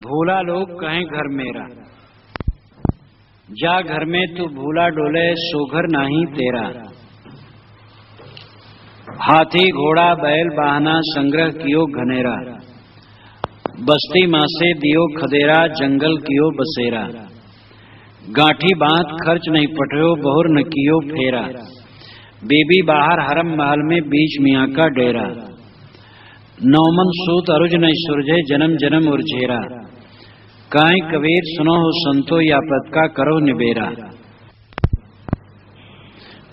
भूला लोग कहें घर मेरा, जा घर में तू भूला डोले सो घर नाही तेरा। हाथी घोड़ा बैल वाहना संग्रह कियो घनेरा, बस्ती मासे दियो खदेरा जंगल कियो बसेरा। गांठी बांध खर्च नहीं पटयो बहुर न कियो फेरा, बेबी बाहर हरम महल में बीच मियाँ का डेरा। नौमन सूत अरुज नहीं सुरझे जन्म जन्म उर्झेरा, काई कबीर सुनो हो संतो या पद का करो निबेरा।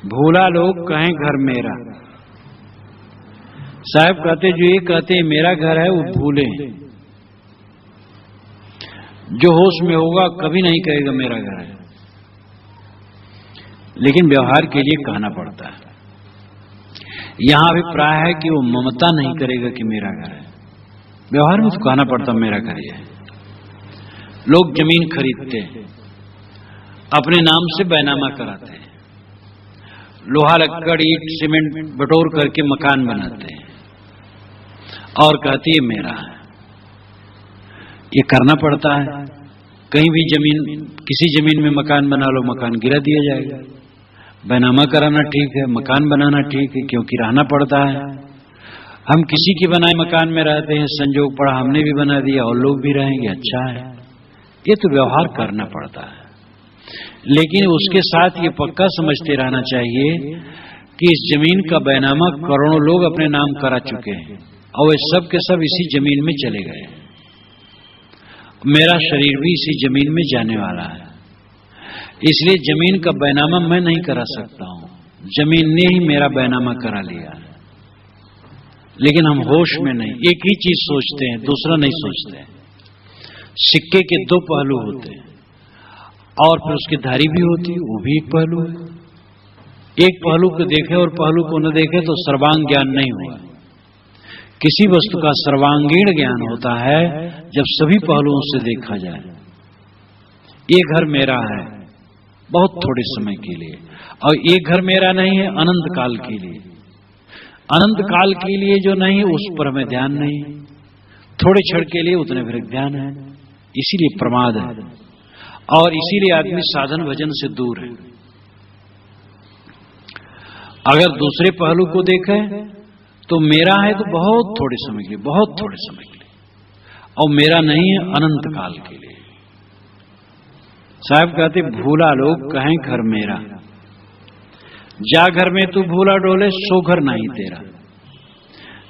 भूला लोग कहें घर मेरा, साहब कहते जो ये कहते मेरा घर है वो भूले, जो होश में होगा कभी नहीं कहेगा मेरा घर है, लेकिन व्यवहार के लिए कहना पड़ता है। यहां अभिप्राय है कि वो ममता नहीं करेगा कि मेरा घर है, व्यवहार में तो कहना पड़ता मेरा घर है। लोग जमीन खरीदते हैं, अपने नाम से बैनामा कराते हैं, लोहा लक्कड़ ईंट सीमेंट बटोर करके मकान बनाते हैं और कहती है मेरा है। ये करना पड़ता है। कहीं भी जमीन, किसी जमीन में मकान बना लो, मकान गिरा दिया जाएगा। बैनामा कराना ठीक है, मकान बनाना ठीक है, क्योंकि रहना पड़ता है। हम किसी के बनाए मकान में रहते हैं, संजोग पड़ा हमने भी बना दिया और लोग भी रहेंगे, अच्छा है। ये तो व्यवहार करना पड़ता है, लेकिन उसके साथ ये पक्का समझते रहना चाहिए कि इस जमीन का बैनामा करोड़ों लोग अपने नाम करा चुके हैं और वे सब के सब इसी जमीन में चले गए। मेरा शरीर भी इसी जमीन में जाने वाला है, इसलिए जमीन का बैनामा मैं नहीं करा सकता हूं, जमीन ने ही मेरा बैनामा करा लिया। लेकिन हम होश में नहीं, एक ही चीज सोचते हैं, दूसरा नहीं सोचते हैं। सिक्के के दो पहलू होते हैं और फिर उसकी धारी भी होती है, वो भी एक पहलू है। एक पहलू को देखे और पहलू को न देखे तो सर्वांग ज्ञान नहीं हुआ। किसी वस्तु का सर्वांगीण ज्ञान होता है जब सभी पहलुओं से देखा जाए। ये घर मेरा है बहुत थोड़े समय के लिए, और ये घर मेरा नहीं है अनंत काल के लिए। अनंत काल के लिए जो नहीं उस पर हमें ध्यान नहीं, थोड़े क्षण के लिए उतने फिर ध्यान है, इसीलिए प्रमाद है और इसीलिए आदमी साधन भजन से दूर है। अगर दूसरे पहलू को देखे तो मेरा है तो बहुत थोड़े समय के लिए, बहुत थोड़े समय के लिए, और मेरा नहीं है अनंत काल के लिए। साहब कहते भूला लोग कहें घर मेरा, जा घर में तू भूला डोले सो घर नहीं तेरा।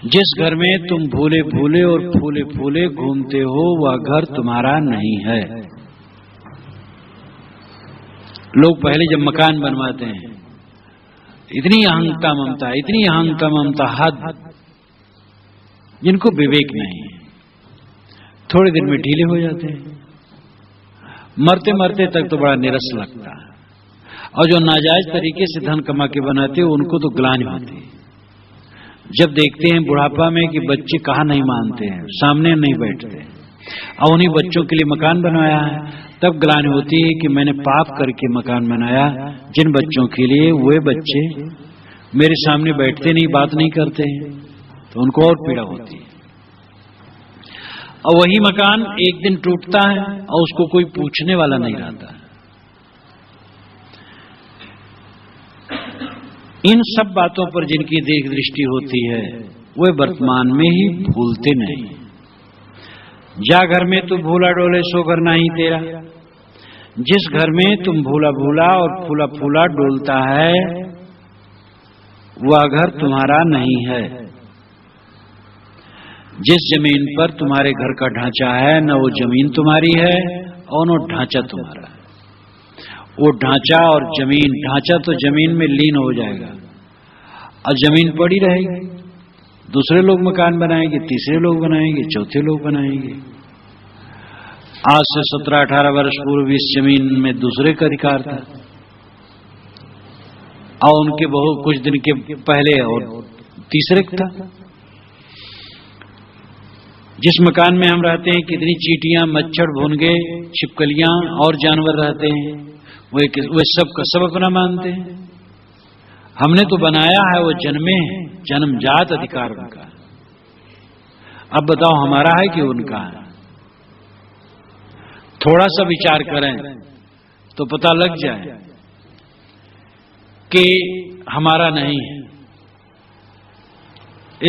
जिस घर में तुम भूले भूले और फूले फूले घूमते हो वह घर तुम्हारा नहीं है। लोग पहले जब मकान बनवाते हैं इतनी अहंता ममता, इतनी अहंता ममता, हद, जिनको विवेक नहीं है, थोड़े दिन में ढीले हो जाते हैं। मरते मरते तक तो बड़ा निरस लगता है, और जो नाजायज तरीके से धन कमा के बनाते हैं उनको तो ग्लानि होती है। जब देखते हैं बुढ़ापा में कि बच्चे कहाँ नहीं मानते हैं, सामने नहीं बैठते, और उन्हीं बच्चों के लिए मकान बनवाया है, तब ग्लानि होती है कि मैंने पाप करके मकान बनाया। जिन बच्चों के लिए वे बच्चे मेरे सामने बैठते नहीं, बात नहीं करते हैं, तो उनको और पीड़ा होती है। और वही मकान एक दिन टूटता है और उसको कोई पूछने वाला नहीं रहता है। इन सब बातों पर जिनकी देख दृष्टि होती है वे वर्तमान में ही भूलते नहीं। जा घर में तू भूला डोले सो घर नहीं तेरा। जिस घर में तुम भूला भूला और फूला फूला डोलता है वह घर तुम्हारा नहीं है। जिस जमीन पर तुम्हारे घर का ढांचा है न वो जमीन तुम्हारी है और न ढांचा तुम्हारा है। वो ढांचा और जमीन, ढांचा तो जमीन में लीन हो जाएगा और जमीन पड़ी रहेगी। दूसरे लोग मकान बनाएंगे, तीसरे लोग बनाएंगे, चौथे लोग बनाएंगे। आज से 17-18 वर्ष पूर्व इस जमीन में दूसरे का अधिकार था और उनके बहुत कुछ दिन के पहले और तीसरे का था। जिस मकान में हम रहते हैं कितनी चींटियां, मच्छर, भुनगे, छिपकलियां और जानवर रहते हैं, वे सब का सब अपना मानते हैं। हमने तो बनाया है, वो जन्मे हैं, जन्मजात अधिकार उनका। अब बताओ हमारा है कि उनका है? थोड़ा सा विचार करें तो पता लग जाए कि हमारा नहीं है।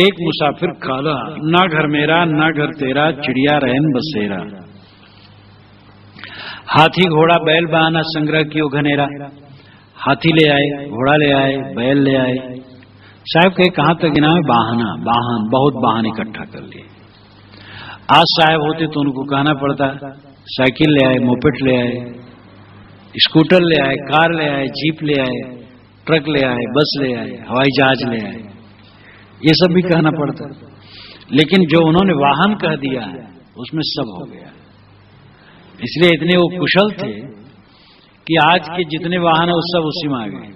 एक मुसाफिर काला, ना घर मेरा ना घर तेरा, चिड़िया रहन बसेरा। हाथी घोड़ा बैल बहाना संग्रह कियो घनेरा। हाथी ले आए, घोड़ा ले आए, बैल ले आए। साहब कहे कहां तक गिना है? बहाना, वाहन, बहुत वाहन इकट्ठा कर लिए। आज साहब होते तो उनको कहना पड़ता साइकिल ले आए, मोपेड ले आए, स्कूटर ले आए, कार ले आए, जीप ले आए, ट्रक ले आए, बस ले आए, हवाई जहाज ले आए, ये सब भी कहना पड़ता। लेकिन जो उन्होंने वाहन कह दिया है उसमें सब हो गया। इसलिए इतने वो कुशल थे कि आज के जितने वाहन है वो सब उसी में आ गए।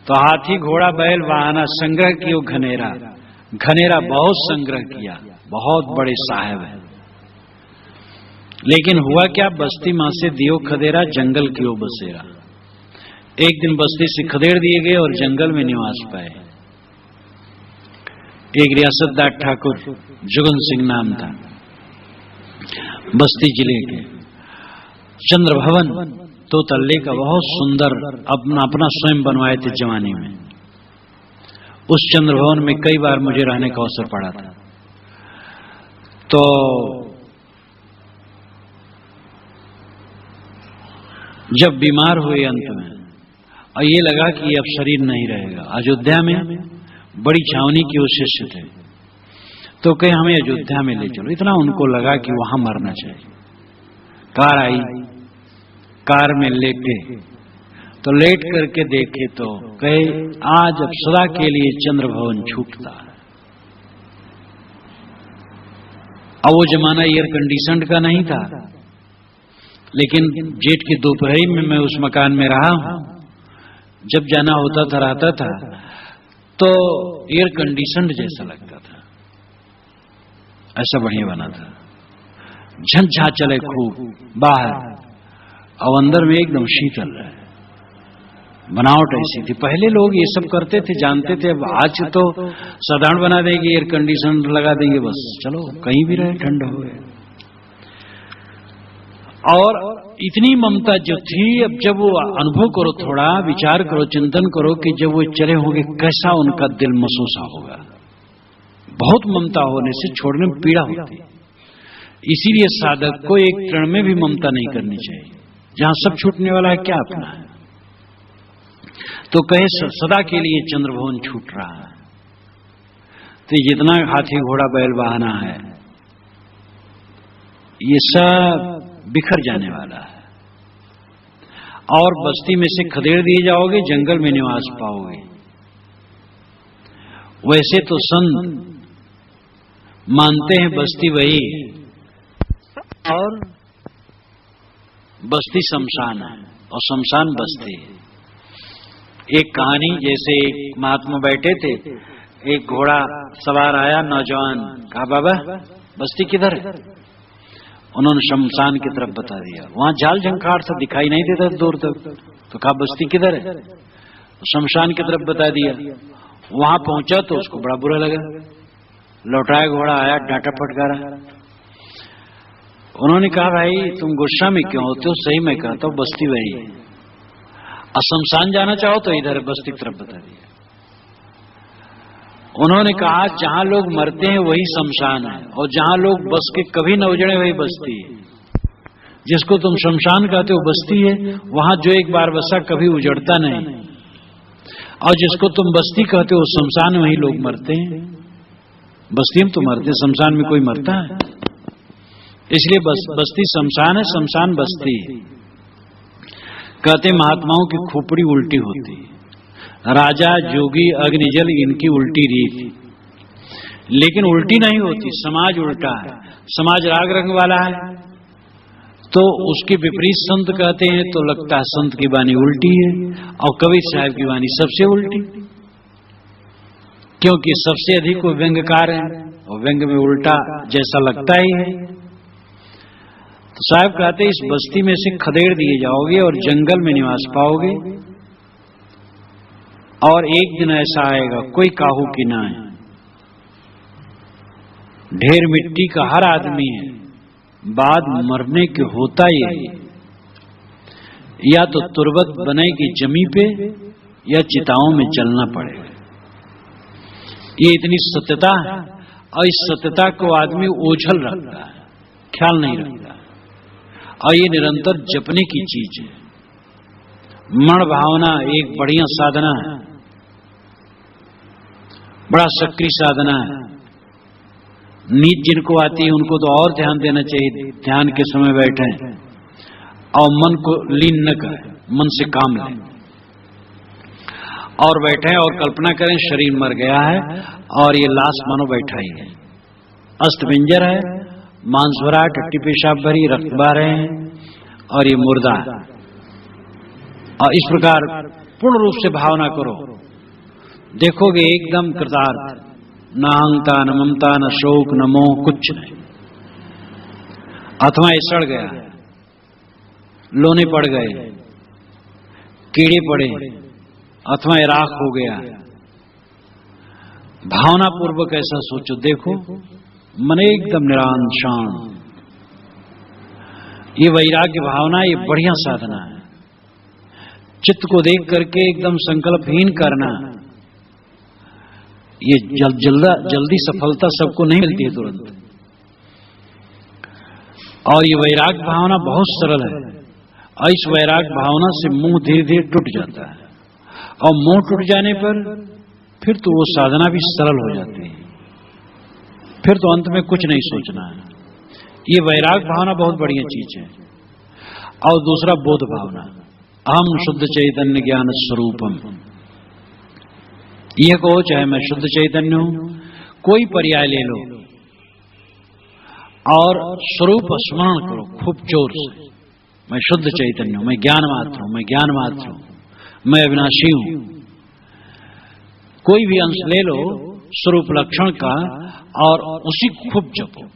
तो हाथी घोड़ा बैल वाहना संग्रह कियो घनेरा। घनेरा बहुत संग्रह किया, बहुत बड़े साहब है। लेकिन हुआ क्या? बस्ती मां से दियो खदेरा, जंगल कियो बसेरा। एक दिन बस्ती से खदेड़ दिए गए और जंगल में निवास पाए। एक रियासतदार ठाकुर जुगन सिंह नाम था, बस्ती जिले के। चंद्र भवन तो तल्ले का बहुत सुंदर अपना स्वयं बनवाए थे जवानी में। उस चंद्र भवन में कई बार मुझे रहने का अवसर पड़ा था। तो जब बीमार हुए अंत में और ये लगा कि अब शरीर नहीं रहेगा, अयोध्या में बड़ी छावनी की वो शिष्य थे, तो कहे हमें अयोध्या में ले चलो। इतना उनको लगा कि वहां मरना चाहिए। कार आई, कार में लेटे तो लेट करके देखे तो कहे आज अब सदा के लिए चंद्र भवन छूटता है। अब वो जमाना एयर कंडीशन का नहीं था, लेकिन जेठ की दोपहरी में मैं उस मकान में रहा हूं। जब जाना होता था रहता था तो एयर कंडीशन जैसा लगता था, ऐसा बढ़िया बना था। झंझा चले खूब बाहर और अंदर में एकदम शीतल है, बनावट ऐसी थी। पहले लोग ये सब करते थे, जानते थे। अब आज तो साधारण बना देंगे, एयर कंडीशन लगा देंगे, बस चलो कहीं भी रहे, ठंडा हो गया। और इतनी ममता जो थी, अब जब वो अनुभव करो, थोड़ा विचार करो, चिंतन करो कि जब वो चले होंगे कैसा उनका दिल महसूस होगा। बहुत ममता होने से छोड़ने में पीड़ा होती। इसीलिए साधक को एक क्षण में भी ममता नहीं करनी चाहिए। जहां सब छूटने वाला है, क्या अपना है? तो कहे सदा के लिए चंद्र भवन छूट रहा है। तो जितना हाथी घोड़ा बैल वाहना है ये सब बिखर जाने वाला है। और बस्ती में से खदेड़ दिए जाओगे, जंगल में निवास पाओगे। वैसे तो संत मानते हैं बस्ती वही और बस्ती शमशान है और शमशान बस्ती है। एक कहानी, जैसे एक महात्मा बैठे थे, एक घोड़ा सवार आया, नौजवान, कहा बाबा बस्ती किधर है? उन्होंने शमशान की तरफ बता दिया। वहां जाल झंखाड़ सा दिखाई नहीं देता दूर तक, तो कहा बस्ती किधर है? शमशान की तरफ बता दिया। वहां पहुंचा तो उसको बड़ा बुरा लगा, लौटाया घोड़ा, आया डांटा फटकारा। उन्होंने कहा भाई तुम गुस्सा में क्यों होते हो? सही मैं कहता हूं बस्ती वही है, और शमशान जाना चाहो तो इधर बस्ती की तरफ बता दिया। उन्होंने कहा जहां लोग मरते हैं वही शमशान है, और जहां लोग बस के कभी न उजड़े वही बस्ती है। जिसको तुम शमशान कहते हो बस्ती है, वहां जो एक बार बसा कभी उजड़ता नहीं, और जिसको तुम बस्ती कहते हो शमशान, वही लोग मरते हैं। बस्ती में तो मरते, शमशान में कोई मरता है? इसलिए बस्ती शमशान है, शमशान बस्ती है। कहते महात्माओं की खोपड़ी उल्टी होती, राजा जोगी अग्निजल इनकी उल्टी रीत। लेकिन उल्टी नहीं होती, समाज उल्टा है। समाज राग रंग वाला है तो उसके विपरीत संत कहते हैं तो लगता है संत की वाणी उल्टी है, और कबीर साहब की वाणी सबसे उल्टी, क्योंकि सबसे अधिक वो व्यंग्यकार है और व्यंग में उल्टा जैसा लगता ही है। तो साहब कहते इस बस्ती में से खदेड़ दिए जाओगे और जंगल में निवास पाओगे, और एक दिन ऐसा आएगा कोई काहू की ना है, ढेर मिट्टी का हर आदमी है, बाद मरने के होता ये, या तो तुरबत बनेगी जमी पे या चिताओं में जलना पड़ेगा। ये इतनी सत्यता है, और इस सत्यता को आदमी ओझल रखता है, ख्याल नहीं रखता, और ये निरंतर जपने की चीज है। मण भावना एक बढ़िया साधना है, बड़ा सक्रिय साधना है। नींद जिनको आती है उनको तो और ध्यान देना चाहिए, ध्यान के समय बैठे और मन को लीन न करें, मन से काम लें और बैठे और कल्पना करें शरीर मर गया है और ये लाश मानो बैठा ही है, अस्थविंजर है, मांस भरा, टट्टी पेशाब भरी, रक्त बह रहे हैं और ये मुर्दा है। और इस प्रकार पूर्ण रूप से भावना करो, देखोगे एकदम कृतार्थ, न अहंता न ममता न शोक न मोह, कुछ नहीं। अथवा ये सड़ गया, लोने पड़ गए, कीड़े पड़े, अथवा ये राख हो गया। भावना पूर्वक ऐसा सोचो, देखो मन एकदम निरांत शांत। ये वैराग्य भावना ये बढ़िया साधना है। चित्त को देख करके एकदम संकल्पहीन करना, ये जल्दी सफलता सबको नहीं मिलती है तुरंत। और ये वैराग्य भावना बहुत सरल है, और इस वैराग्य भावना से मुंह धीरे धीरे टूट जाता है, और मुंह टूट जाने पर फिर तो वो साधना भी सरल हो जाती है, फिर तो अंत में कुछ नहीं सोचना है। ये वैराग्य भावना बहुत बढ़िया चीज है। और दूसरा बोध भावना, अहम शुद्ध चैतन्य ज्ञान स्वरूपम। यह कहो चाहे मैं शुद्ध चैतन्य हूं, कोई पर्याय ले लो और स्वरूप स्मरण करो खूब जोर से, मैं शुद्ध चैतन्य हूं, मैं ज्ञान मात्र हूं, मैं ज्ञान मात्र हूं, मैं अविनाशी हूं। कोई भी अंश ले लो स्वरूप लक्षण का और उसी खूब जपो,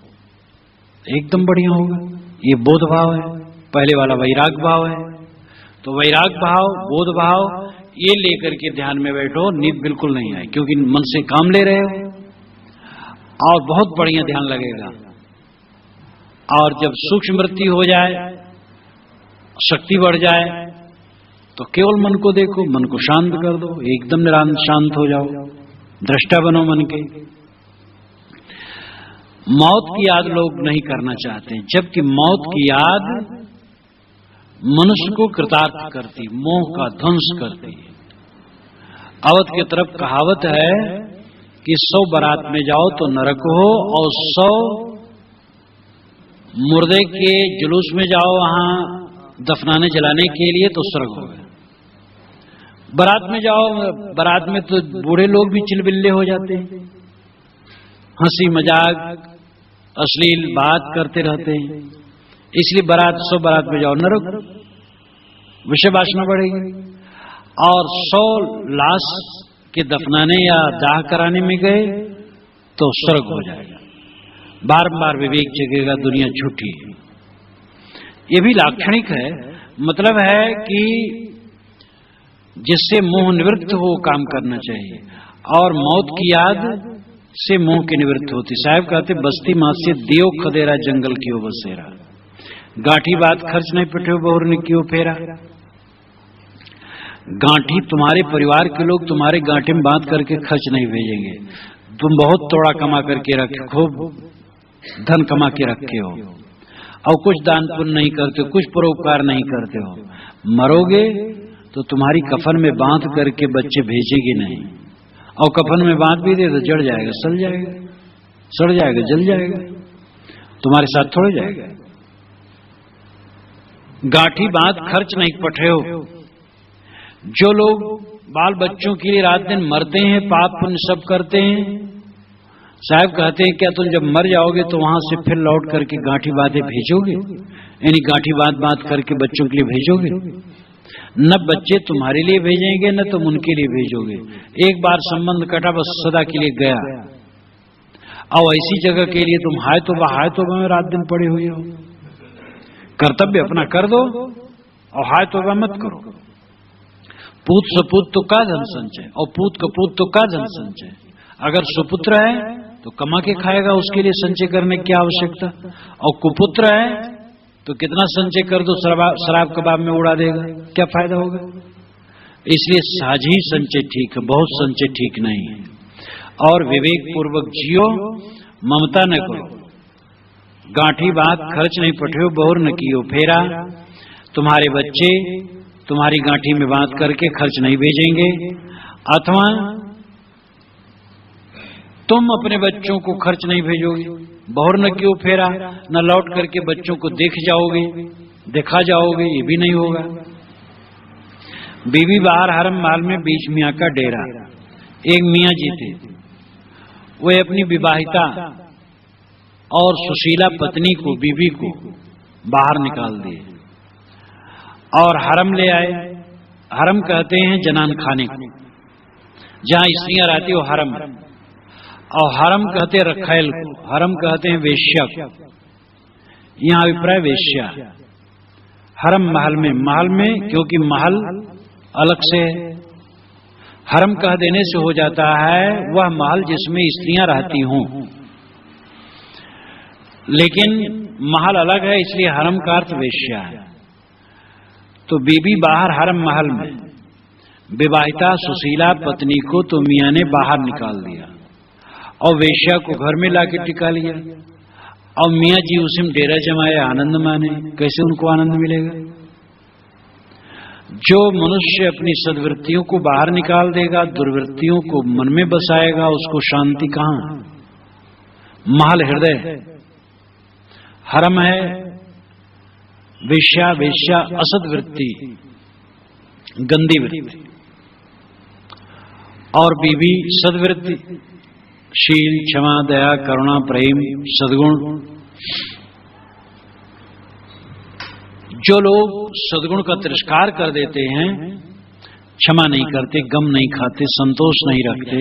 एकदम बढ़िया होगा। ये बोध भाव है, पहले वाला वैराग भाव है। तो वैराग भाव, बोध भाव ये लेकर के ध्यान में बैठो, नींद बिल्कुल नहीं आए, क्योंकि मन से काम ले रहे हो और बहुत बढ़िया ध्यान लगेगा। और जब सूक्ष्म वृत्ति हो जाए, शक्ति बढ़ जाए, तो केवल मन को देखो, मन को शांत कर दो, एकदम निरांत शांत हो जाओ, दृष्टा बनो मन के। मौत की याद लोग नहीं करना चाहते, जबकि मौत की याद मनुष्य को कृतार्थ करती, मोह का ध्वंस करती है। अवध की तरफ कहावत है कि 100 बारात में जाओ तो नरक हो, और 100 मुर्दे के जुलूस में जाओ वहां दफनाने जलाने के लिए तो स्वर्ग हो गए। बारात में जाओ, बारात में तो बूढ़े लोग भी चिलबिल्ले हो जाते हैं, हंसी मजाक अश्लील बात करते रहते हैं, इसलिए 100 बारात में जाओ नरक, विषय वासना बढ़ेगी। और 100 लाश के दफनाने या दाह कराने में गए तो स्वर्ग हो जाएगा। बार बार विवेक जगेगा, दुनिया झूठी है। ये भी लाक्षणिक है, मतलब है कि जिससे मोह निवृत्त हो काम करना चाहिए, और मौत की याद से मोह की निवृत्ति होती। साहब कहते बस्ती माँ से दियो खदेरा जंगल की बसेरा, गांठी बात खर्च नहीं पिटे बहुर ने क्यों फेरा। गांठी तुम्हारे परिवार के लोग तुम्हारे गांठी में बांध करके खर्च नहीं भेजेंगे। तुम बहुत तोड़ा कमा करके रखे, खूब धन कमा के रखे हो, और कुछ दान पुण्य नहीं करते हो, कुछ परोपकार नहीं करते हो, मरोगे तो तुम्हारी कफन में बांध करके बच्चे भेजेगी नहीं, और कफन में बांध भी दे तो जड़ जाएगा, सड़ जाएगा, सड़ जाएगा, जल जाएगा, तुम्हारे साथ थोड़े जाएगा। गांठी बात खर्च नहीं पटे हो। जो लोग बाल बच्चों के लिए रात दिन मरते हैं, पाप पुण्य सब करते हैं, साहब कहते हैं क्या तुम जब मर जाओगे तो वहां से फिर लौट करके गांठी बांधे भेजोगे, यानी गांठी बांध करके बच्चों के लिए भेजोगे? न बच्चे तुम्हारे लिए भेजेंगे न तुम उनके लिए भेजोगे। एक बार संबंध कटा, बस सदा के लिए गया। और ऐसी जगह के लिए तुम हाय तोबा में रात दिन पड़े हुए हो। कर्तव्य अपना कर दो और हाय तोबा मत करो। पूत सपूत तो का धन संचय, और पूत कपूत तो का धन संचय। अगर सुपुत्र है तो कमा के खाएगा, उसके लिए संचय करने की क्या आवश्यकता। और कुपुत्र है तो कितना संचय कर दो शराब कबाब में उड़ा देगा, क्या फायदा होगा। इसलिए साझी संचय ठीक है, बहुत संचय ठीक नहीं है। और विवेक पूर्वक जियो, ममता न करो, गांठी बात खर्च नहीं पठियो, बहुर न कियो फेरा। तुम्हारे बच्चे तुम्हारी गांठी में बात करके खर्च नहीं भेजेंगे, अथवा तुम अपने बच्चों को खर्च नहीं भेजोगे। बहुर न कियो फेरा, न लौट करके बच्चों को देखा जाओगे, ये भी नहीं होगा। बीवी बाहर हरम माल में बीच मियाँ का डेरा। एक मियाँ जी थे, वे अपनी विवाहिता और सुशीला पत्नी को, बीवी को बाहर निकाल दिए और हरम ले आए। हरम कहते हैं जनान खाने को, जहां स्त्रियां रहती हो हरम, और हरम कहते हैं रखैल को, हरम कहते हैं वेश्या को। यहां अभिप्राय वेश्या। हरम महल में क्योंकि महल अलग से हरम कह देने से हो जाता है वह महल जिसमें स्त्रियां रहती हों, लेकिन महल अलग है, इसलिए हरम का अर्थ वेश्या है। तो बीबी बाहर हरम महल में, विवाहिता सुशीला पत्नी को तो मियां ने बाहर निकाल दिया और वेश्या को घर में लाके टिका लिया। और मियां जी उसी में डेरा जमाए, आनंद माने। कैसे उनको आनंद मिलेगा। जो मनुष्य अपनी सद्वृत्तियों को बाहर निकाल देगा, दुर्वृत्तियों को मन में बसाएगा, उसको शांति कहां। महल हृदय, हरम है वेश्या असद्वृत्ति, गंदी वृत्ति, और बीवी सद्वृत्ति, शील, क्षमा, दया, करुणा, प्रेम, सद्गुण। जो लोग सद्गुण का तिरस्कार कर देते हैं, क्षमा नहीं करते, गम नहीं खाते, संतोष नहीं रखते,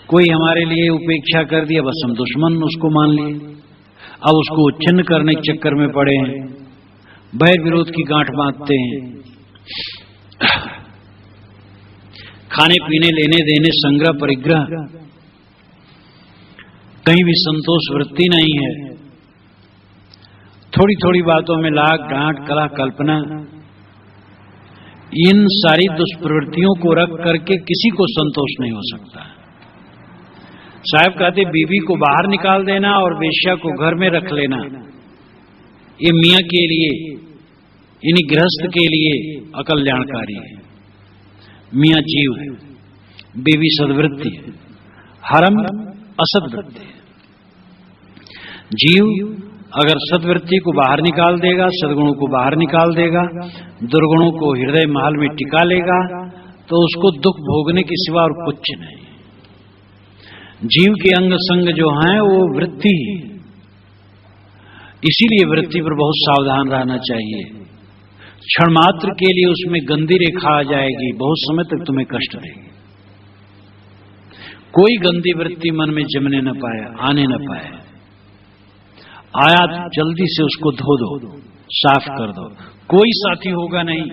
कोई हमारे लिए उपेक्षा कर दिया, बस हम दुश्मन उसको मान लिए, अब उसको छिन्न करने के चक्कर में पड़े हैं, बैर विरोध की गांठ बांधते हैं। खाने पीने, लेने देने, संग्रह परिग्रह, कहीं भी संतोष वृत्ति नहीं है। थोड़ी थोड़ी बातों में लाग डांट, कलह, कल्पना, इन सारी दुष्प्रवृत्तियों को रख करके किसी को संतोष नहीं हो सकता। साहब कहते बीवी को बाहर निकाल देना और वेश्या को घर में रख लेना, ये मियां के लिए, इन्हीं गृहस्थ के लिए अकल्याणकारी है। मियां जीव है, बीवी सद्वृत्ति है, हरम असद्वृत्ति है। जीव अगर सद्वृत्ति को बाहर निकाल देगा, सद्गुणों को बाहर निकाल देगा, दुर्गुणों को हृदय महल में टिका लेगा, तो उसको दुख भोगने के सिवा और कुछ नहीं। जीव के अंग संग जो हैं वो वृत्ति, इसीलिए वृत्ति पर बहुत सावधान रहना चाहिए। क्षण मात्र के लिए उसमें गंदी रेखा आ जाएगी, बहुत समय तक तुम्हें कष्ट देगी। कोई गंदी वृत्ति मन में जमने न पाए, आने न पाए। आया तो जल्दी से उसको धो दो, साफ कर दो। कोई साथी होगा नहीं।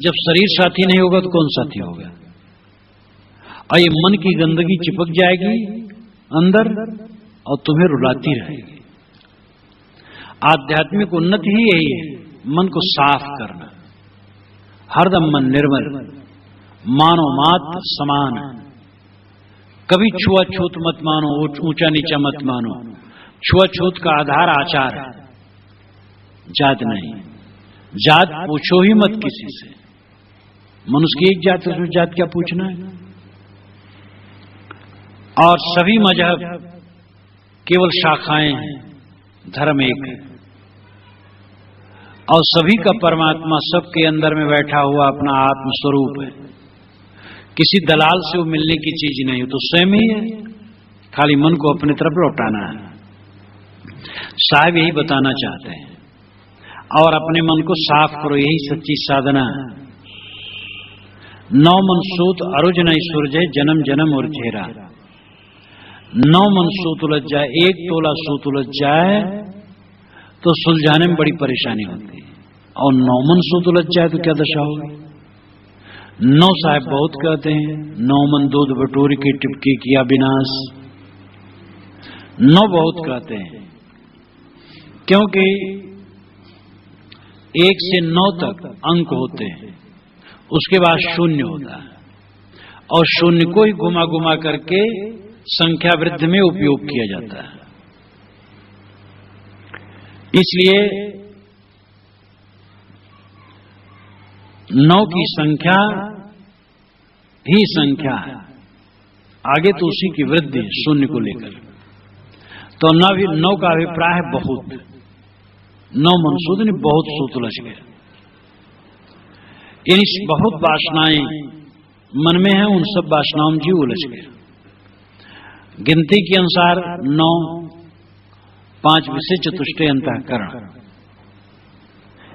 जब शरीर साथी नहीं होगा तो कौन साथी होगा। और ये मन की गंदगी चिपक जाएगी अंदर और तुम्हें रुलाती रहेगी। आध्यात्मिक उन्नति ही यही है, मन को साफ करना। हरदम मन निर्मल, मानो मात्र समान। कभी छुआछूत मत मानो, ऊंचा नीचा मत मानो। छुआछूत का आधार आचार है, जात नहीं। जात पूछो ही मत किसी से। मनुष्य की एक जात है, उसमें जात क्या पूछना है। और सभी मजहब केवल शाखाएं हैं, धर्म एक है। और सभी का परमात्मा सबके अंदर में बैठा हुआ अपना आत्म स्वरूप है। किसी दलाल से वो मिलने की चीज नहीं है, तो स्वयं ही है। खाली मन को अपनी तरफ लौटाना है। साहब यही बताना चाहते हैं। और अपने मन को साफ करो, यही सच्ची साधना है। नौ मन सूत अरुज नहीं सुरजे, जन्म जन्म और झेरा। 9 मन सूत उलझ जाए, 1 तोला सूत उलझ जाए तो सुलझाने में बड़ी परेशानी होती है। और 9 मन सूत उलझ जाए तो क्या दशा होगी। 9 साहब बहुत कहते हैं, 9 मन दूध बटोरी की टिपकी किया विनाश। 9 बहुत कहते हैं क्योंकि 1 से 9 तक अंक होते हैं, उसके बाद 0 होता है और 0 को ही घुमा घुमा करके संख्या वृद्धि में उपयोग किया जाता है। इसलिए 9 की संख्या ही संख्या है, आगे तो उसी की वृद्धि 0 को लेकर। तो 9 का अभिप्राय है बहुत। 9 मनसूद ने बहुत सूत उलझ गया, यानी बहुत वासनाएं मन में है, उन सब वासनाओं में जीव उलझ गया। गिनती के अनुसार 9, 5 विषय चतुष्टय अंतःकरण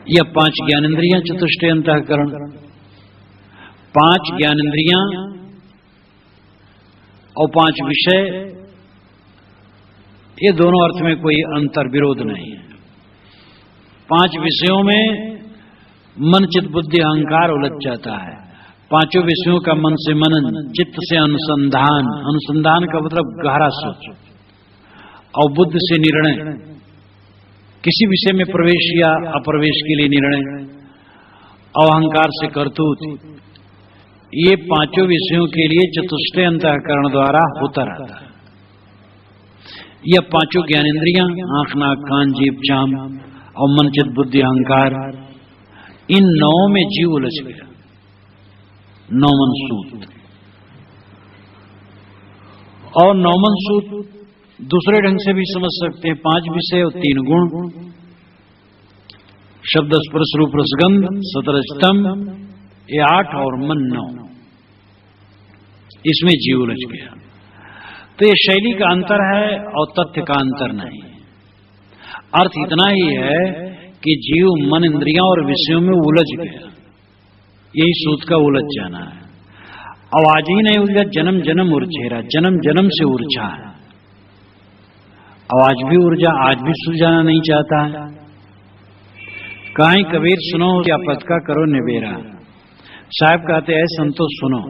या 5 ज्ञानेंद्रियां चतुष्टय अंतःकरण। 5 ज्ञानेंद्रियां और 5 विषय, ये दोनों अर्थ में कोई अंतर विरोध नहीं है। 5 विषयों में मन चित्त बुद्धि अहंकार उलझ जाता है। 5 विषयों का मन से मनन, चित्त से अनुसंधान, अनुसंधान का मतलब गहरा सोच, और बुद्धि से निर्णय, किसी विषय में प्रवेश या अप्रवेश के लिए निर्णय, और अहंकार से करतूत। ये 5 विषयों के लिए चतुष्टय अंतःकरण द्वारा होता रहता है। यह 5 ज्ञानेंद्रियां, आंख नाक कान जीभ चाम और मन चित्त बुद्धि अहंकार, इन 9 में जीव उलझ गया। 9 मनसूत। और 9 मनसूत दूसरे ढंग से भी समझ सकते हैं। 5 विषय और 3 गुण, शब्द स्पर्श रूप रसगंध, सतरजतम, ये 8 और मन 9, इसमें जीव उलझ गया। तो ये शैली का अंतर है और तथ्य का अंतर नहीं। अर्थ इतना ही है कि जीव मन इंद्रियां और विषयों में उलझ गया, यही सूत का उलझ जाना है। अब आज ही नहीं उलझा, जन्म जन्म उलझेरा, जन्म जन्म से उलझा है। अब आज भी ऊर्जा, आज भी सुलझाना नहीं चाहता है। कहीं कबीर सुनो क्या पद का करो निबेरा। साहब कहते हैं संतो सुनो,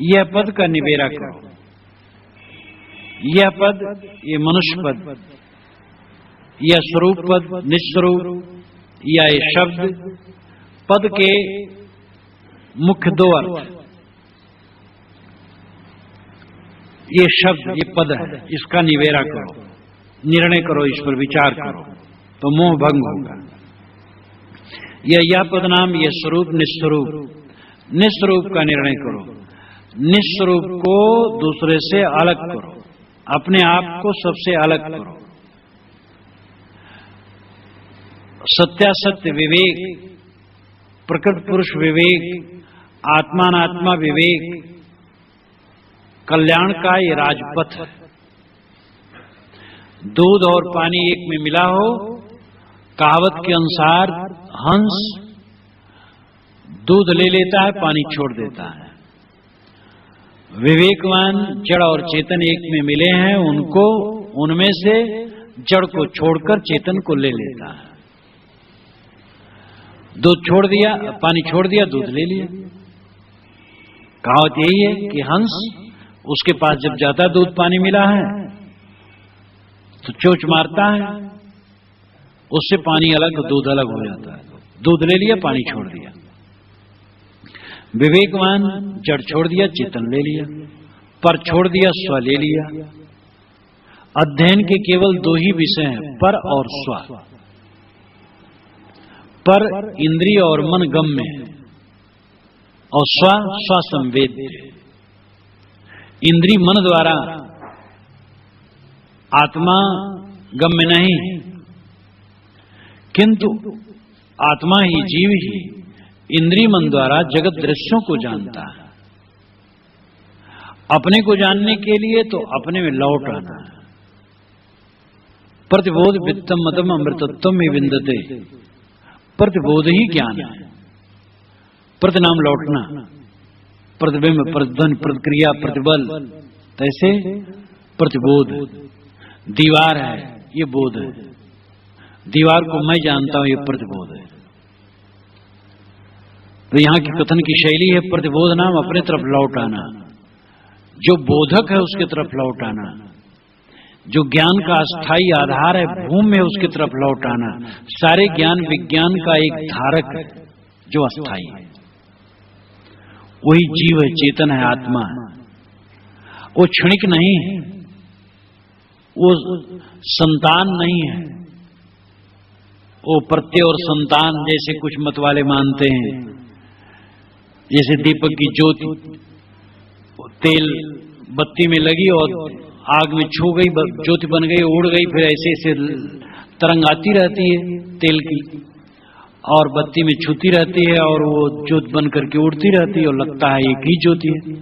यह पद का निबेरा करो। यह पद, ये मनुष्य पद, यह स्वरूप पद, निस्वरूप, या ये शब्द पद के मुख्य 2 अर्थ। ये शब्द, ये पद है, इसका निवेरा करो, निर्णय करो, इस पर विचार करो, तो मोह भंग होगा। यह पद नाम, यह स्वरूप निस्वरूप, निस्वरूप का निर्णय करो। निस्वरूप को दूसरे से अलग करो, अपने आप को सबसे अलग करो। सत्यासत्य विवेक, प्रकृत पुरुष विवेक, आत्मानात्मा विवेक, कल्याण का ये राजपथ। दूध और पानी एक में मिला हो, कहावत के अनुसार हंस दूध ले लेता है, पानी छोड़ देता है। विवेकवान जड़ और चेतन एक में मिले हैं, उनको उनमें से जड़ को छोड़कर चेतन को ले लेता है। दूध छोड़ दिया, पानी छोड़ दिया, दूध ले लिया। कहावत यही है कि हंस, उसके पास जब ज्यादा दूध पानी मिला है तो चोंच मारता है, उससे पानी अलग दूध अलग हो जाता है। दूध ले लिया, पानी छोड़ दिया। विवेकवान जड़ छोड़ दिया, चेतन ले लिया, पर छोड़ दिया, स्व ले लिया। अध्ययन के केवल 2 ही विषय हैं, पर और स्व। पर इंद्रिय और मन गम्य है और स्व स्वसंवेद्य। इंद्रिय मन द्वारा आत्मा गम्य नहीं, किंतु आत्मा ही, जीव ही इंद्रिय मन द्वारा जगत दृश्यों को जानता है। अपने को जानने के लिए तो अपने में लौट आना है। प्रतिबोध वित्तम मतम अमृतत्व में विंदते, प्रतिबोध ही ज्ञान है। प्रतिनाम लौटना, प्रतिबिंब, प्रतिध्वनि, प्रतिक्रिया, प्रतिबल, तैसे प्रतिबोध। दीवार है, ये बोध है। दीवार को मैं जानता हूं, ये प्रतिबोध है। तो यहां की कथन की शैली है प्रतिबोध नाम अपने तरफ लौट आना, जो बोधक है उसके तरफ लौट आना। जो ज्ञान का अस्थाई आधार है, भूमि है, उसकी तरफ लौट आना। सारे ज्ञान विज्ञान का एक धारक है जो अस्थाई है। वही जीव है, चेतन है, आत्मा है। वो क्षणिक नहीं है, वो संतान नहीं है। वो प्रत्यय और संतान जैसे कुछ मत वाले मानते हैं। जैसे दीपक की ज्योति तेल बत्ती में लगी और आग में छू गई, ज्योति बन गई, उड़ गई, फिर ऐसे ऐसे तरंग आती रहती है तेल की और बत्ती में छूती रहती है और वो ज्योति बन करके उड़ती रहती है और लगता है एक ही ज्योति है।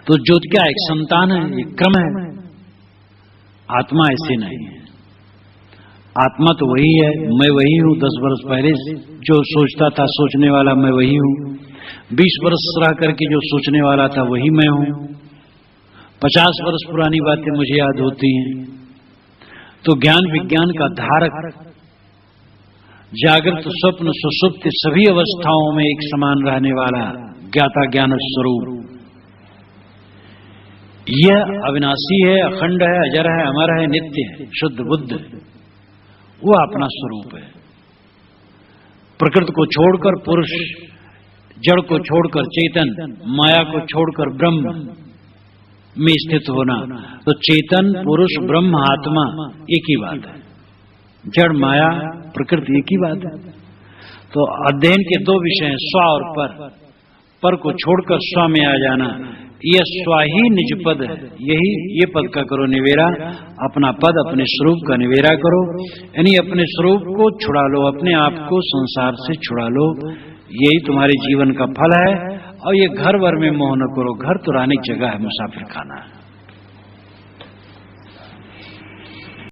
तो ज्योति क्या एक संतान है, एक क्रम है। आत्मा ऐसे नहीं है। आत्मा तो वही है, मैं वही हूं। 10 वर्ष पहले जो सोचता था सोचने वाला मैं वही हूं। 20 वर्ष रह करके जो सोचने वाला था वही मैं हूं। 50 वर्ष पुरानी बातें मुझे याद होती हैं। तो ज्ञान विज्ञान का धारक, जागृत स्वप्न सुषुप्ति सभी अवस्थाओं में एक समान रहने वाला ज्ञाता ज्ञान स्वरूप, यह अविनाशी है, अखंड है, अजर है, अमर है, नित्य है, शुद्ध बुद्ध है। वो अपना स्वरूप है। प्रकृति को छोड़कर पुरुष, जड़ को छोड़कर चेतन, माया को छोड़कर ब्रह्म में स्थित होना। तो चेतन, पुरुष, ब्रह्म, आत्मा एक ही बात है। जड़, माया, प्रकृति एक ही बात है। तो अध्ययन के 2 विषय हैं, स्व और पर। पर को छोड़कर स्व में आ जाना, यह स्व ही निज पद है। यही ये पद का करो निवेरा, अपना पद अपने स्वरूप का निवेरा करो। यानी अपने स्वरूप को छुड़ा लो, अपने आप को संसार से छुड़ा लो। यही तुम्हारे जीवन का फल है। और ये घर भर में मोह न करो। घर तो रहने की जगह है, मुसाफिर खाना है।